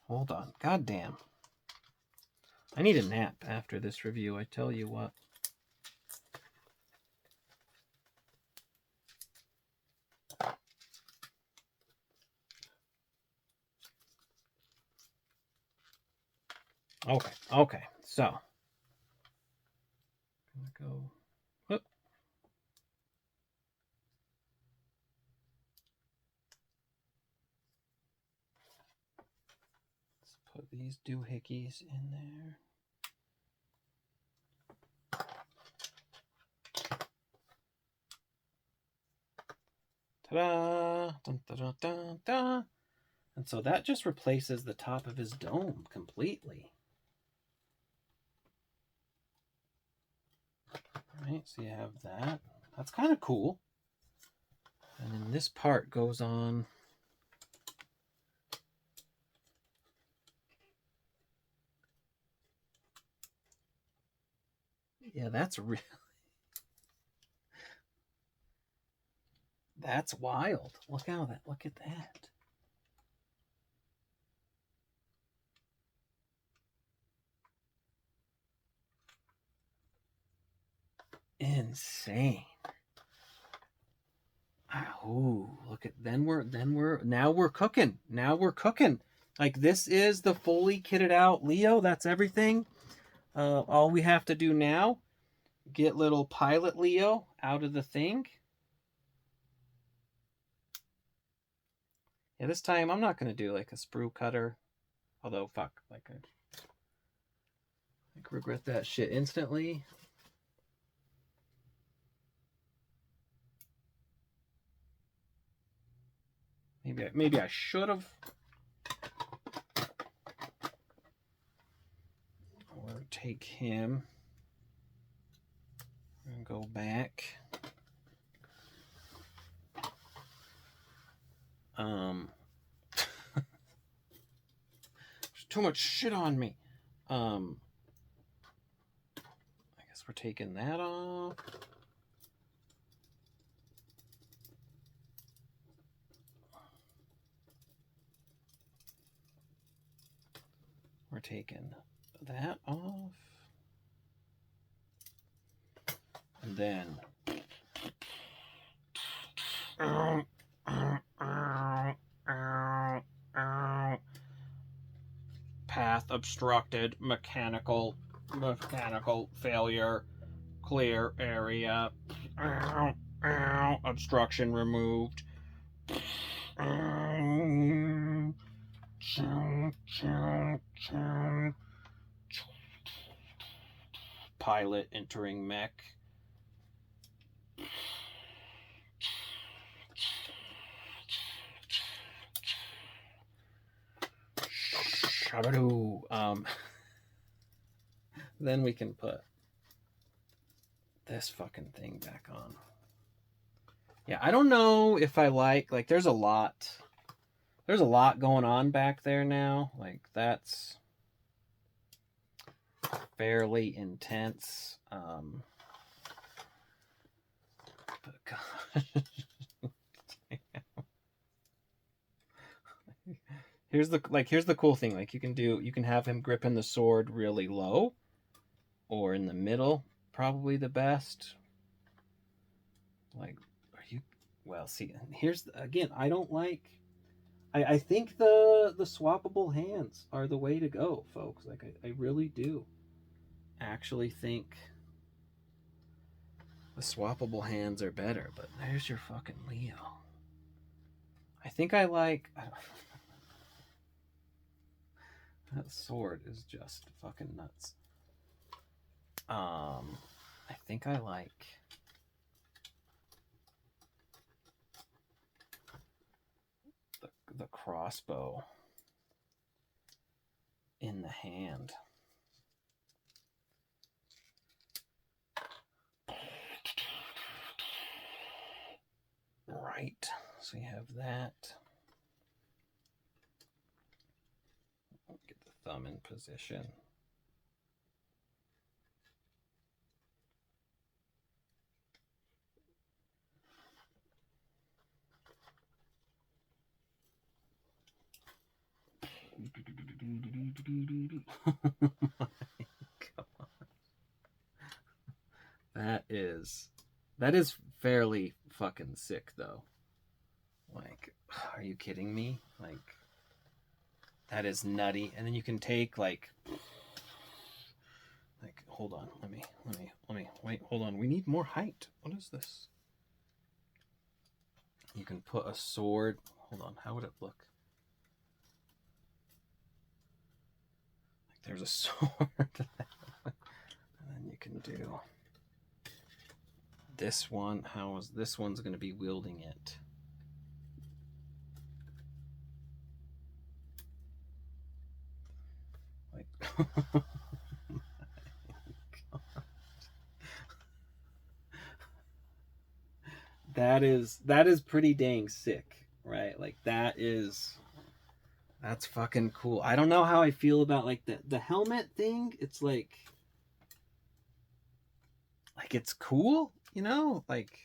Hold on. God damn. I need a nap after this review, I tell you what. Okay. So, I'm gonna go. Whoop. Let's put these doohickeys in there. Ta-da! Dun, dun, dun, dun, dun. And so that just replaces the top of his dome completely. Right, so you have that. That's kind of cool. And then this part goes on. Yeah, that's really... That's wild. Look at that. Insane. Oh, look at now we're cooking. Like, this is the fully kitted out Leo. That's everything. All we have to do now, get little pilot Leo out of the thing. Yeah, this time I'm not gonna do like a sprue cutter. Although, fuck, like I regret that shit instantly. Maybe I should have. Or take him and go back. There's too much shit on me. I guess we're taking that off. We're taking that off. And then path obstructed, mechanical failure, clear area, obstruction removed. Pilot entering mech. Then we can put this fucking thing back on. Yeah, I don't know if I like there's a lot going on back there now. Like, that's fairly intense. But God. Here's the cool thing. Like, you can have him gripping the sword really low or in the middle, probably the best. Like, well, see, here's again, I don't like I think the swappable hands are the way to go, folks. Like I really do actually think the swappable hands are better. But there's your fucking Leo. I think I like. That sword is just fucking nuts. I think I like the crossbow in the hand. Right. So you have that. Get the thumb in position. Oh my God. That is fairly fucking sick though. Like, are you kidding me? Like, that is nutty. And then you can take like hold on, let me wait, hold on. We need more height. What is this? You can put a sword. Hold on, how would it look? Like there's a sword. And then you can do this one. How is this one's gonna be wielding it? Like that is pretty dang sick, right? Like that's fucking cool. I don't know how I feel about like the helmet thing. It's like it's cool, you know? Like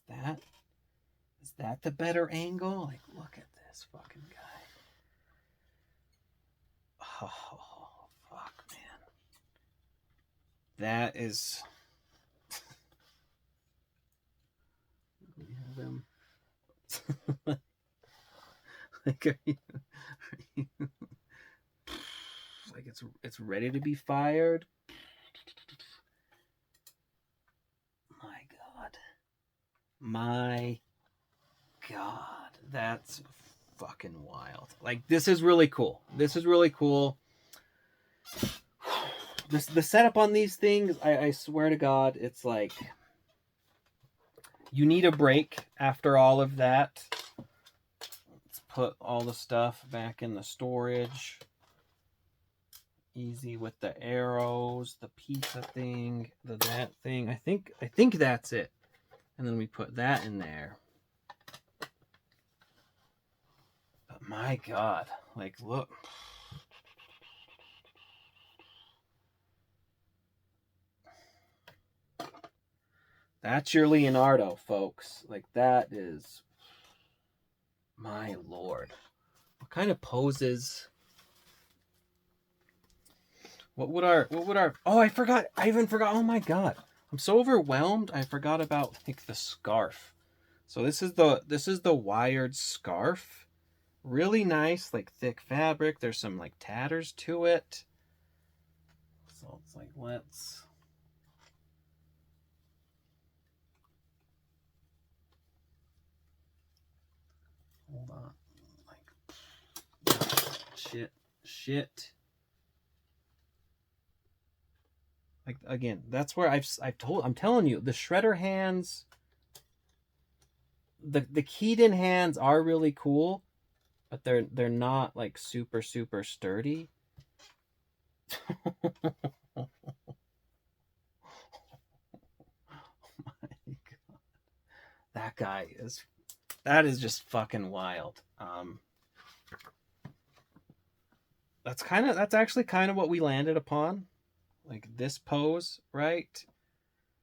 is that the better angle? Like look at this fucking guy. Oh fuck, man. That is we have him. Like are you like it's ready to be fired. My God, that's fucking wild. Like this is really cool. This is really cool. The setup on these things, I swear to God, it's like you need a break after all of that. Let's put all the stuff back in the storage. Easy with the arrows, the pizza thing, that thing. I think that's it. And then we put that in there. But my God, like look. That's your Leonardo, folks. Like that is, my Lord. What kind of poses? What would our? Oh, I forgot. I even forgot. Oh my God, I'm so overwhelmed. I forgot about like the scarf. So this is the wired scarf. Really nice, like thick fabric. There's some like tatters to it. So it's like let's. Hold on. Like shit. Like again, that's where I'm telling you, the shredder hands, the keyed in hands are really cool, but they're not like super sturdy. Oh my God. That is just fucking wild. That's actually kind of what we landed upon. Like this pose, right?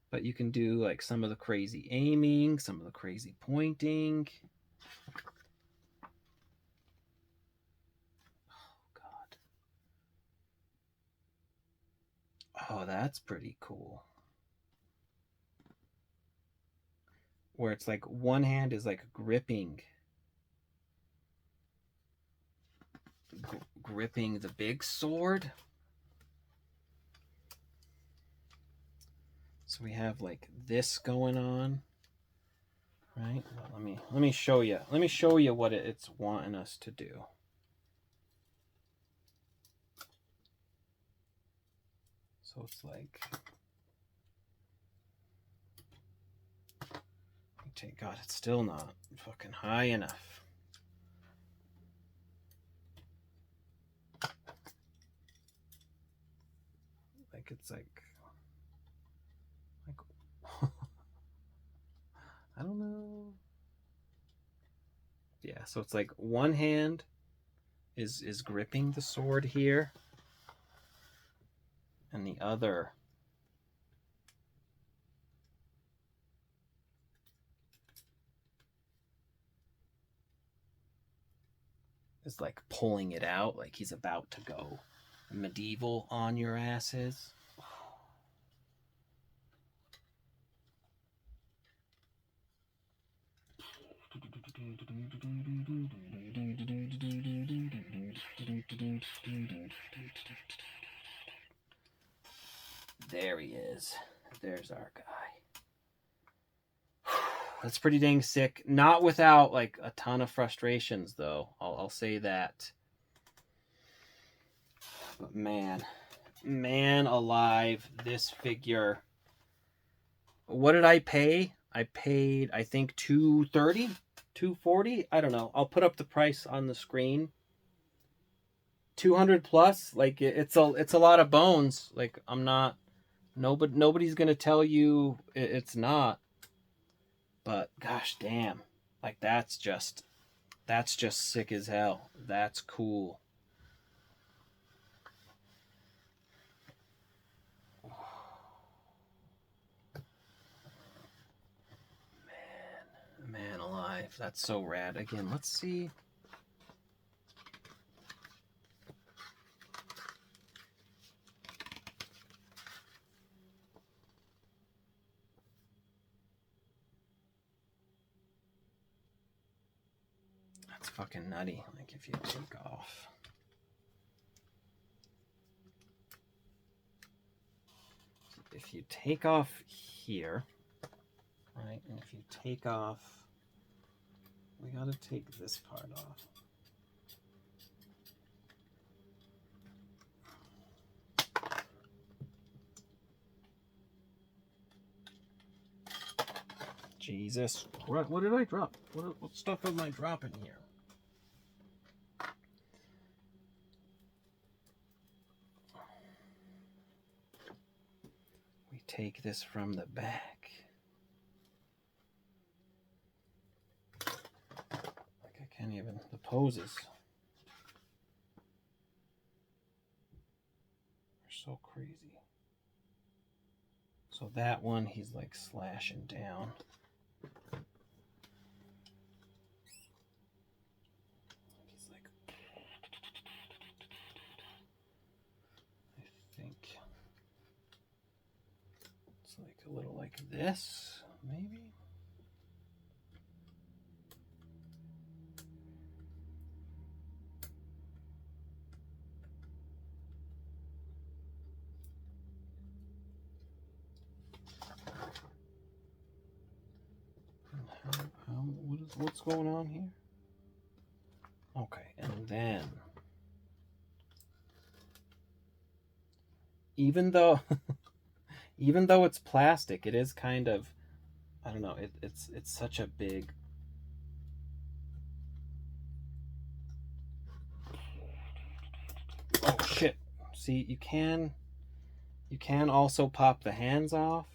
But you can do like some of the crazy aiming, some of the crazy pointing. Oh God. Oh, that's pretty cool. where it's like one hand is like gripping the big sword. So we have like this going on, right? Well, let me show you. Let me show you what it's wanting us to do. So it's like, God, it's still not fucking high enough. Like it's like I don't know. Yeah, so it's like one hand is gripping the sword here, and the other is like pulling it out, like he's about to go medieval on your asses. There he is. There's our guy. That's pretty dang sick. Not without like a ton of frustrations, though. I'll say that. But man alive, this figure. What did I pay? I paid, I think, $230, $240. I don't know. I'll put up the price on the screen. 200 plus. Like it's a lot of bones. Like I'm not. Nobody's gonna tell you it's not. But gosh damn, like that's just sick as hell. That's cool. Man alive, that's so rad. Again, let's see. That's fucking nutty. Like if you take off. If you take off here, right, and if you take off, we gotta take this part off. Jesus, what did I drop? What stuff am I dropping here? We take this from the back. Like I can't even, the poses are so crazy. So that one, he's like slashing down. He's like, I think it's like a little like this, maybe. What's going on here? Okay, and then even though it's plastic, it is kind of, I don't know, it's such a big, oh shit. See, you can also pop the hands off.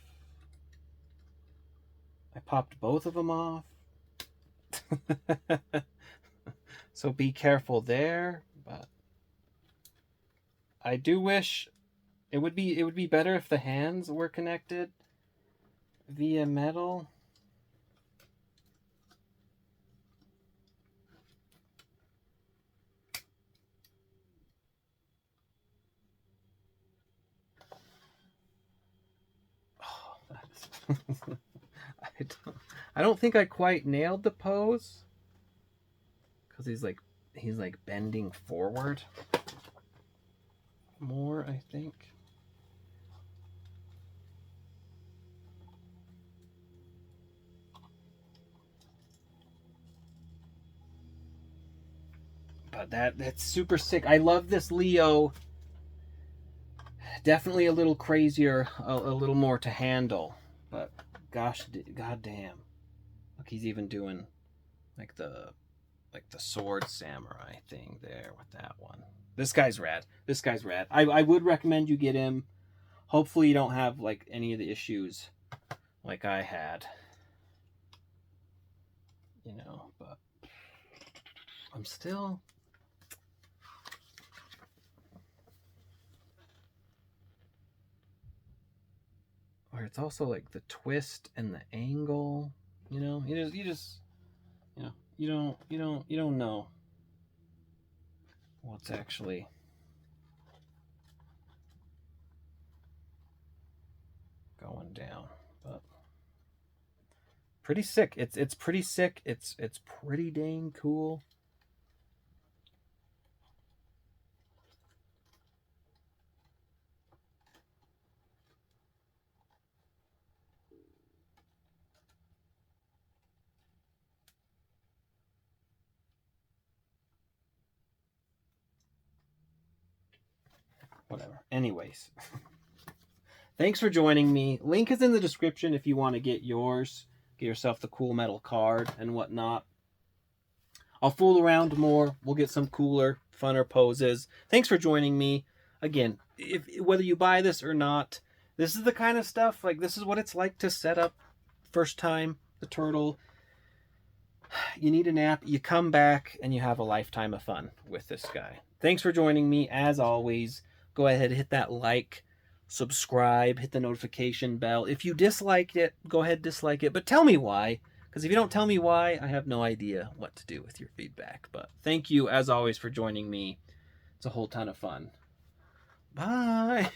I popped both of them off. So be careful there, but I do wish it would be better if the hands were connected via metal. Oh, that's I I don't think I quite nailed the pose. Because he's like bending forward more, I think. But that's super sick. I love this Leo. Definitely a little crazier, a little more to handle. But gosh, goddamn. Look, he's even doing like the sword samurai thing there with that one. This guy's rad. This guy's rad. I would recommend you get him. Hopefully you don't have like any of the issues like I had. You know, but I'm still... Or it's also like the twist and the angle, you know, you just, you know, you don't know what's actually going down, but pretty sick. It's pretty sick. It's pretty dang cool. Whatever. Anyways, thanks for joining me. Link is in the description if you want to get yours. Get yourself the cool metal card and whatnot. I'll fool around more. We'll get some cooler, funner poses. Thanks for joining me. Again, whether you buy this or not, this is the kind of stuff, like this is what it's like to set up first time the turtle. You need a nap, you come back, and you have a lifetime of fun with this guy. Thanks for joining me. As always, go ahead and hit that like, subscribe, hit the notification bell. If you disliked it, go ahead, dislike it, but tell me why. Because if you don't tell me why, I have no idea what to do with your feedback. But thank you, as always, for joining me. It's a whole ton of fun. Bye.